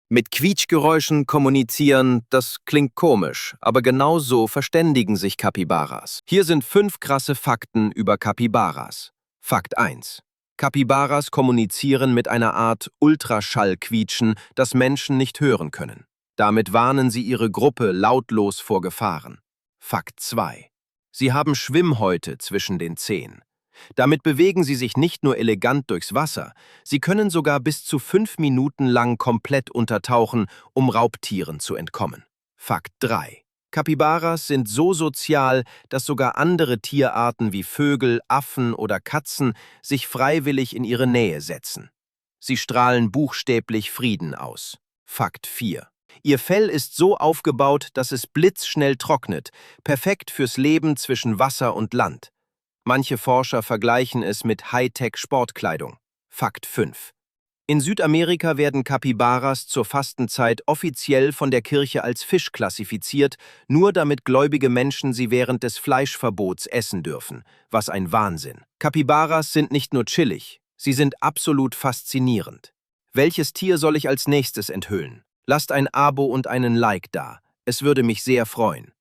Mit Quietschgeräuschen kommunizieren, das klingt komisch, aber genau so verständigen sich Capybaras. Hier sind 5 krasse Fakten über Capybaras. Fakt 1: Capybaras kommunizieren mit einer Art Ultraschallquietschen, das Menschen nicht hören können. Damit warnen sie ihre Gruppe lautlos vor Gefahren. Fakt 2: Sie haben Schwimmhäute zwischen den Zehen. Damit bewegen sie sich nicht nur elegant durchs Wasser, sie können sogar bis zu 5 Minuten lang komplett untertauchen, um Raubtieren zu entkommen. Fakt 3: Capybaras sind so sozial, dass sogar andere Tierarten wie Vögel, Affen oder Katzen sich freiwillig in ihre Nähe setzen. Sie strahlen buchstäblich Frieden aus. Fakt 4: Ihr Fell ist so aufgebaut, dass es blitzschnell trocknet, perfekt fürs Leben zwischen Wasser und Land. Manche Forscher vergleichen es mit Hightech-Sportkleidung. Fakt 5: In Südamerika werden Capybaras zur Fastenzeit offiziell von der Kirche als Fisch klassifiziert, nur damit gläubige Menschen sie während des Fleischverbots essen dürfen. Was ein Wahnsinn. Capybaras sind nicht nur chillig, sie sind absolut faszinierend. Welches Tier soll ich als nächstes enthüllen? Lasst ein Abo und einen Like da. Es würde mich sehr freuen.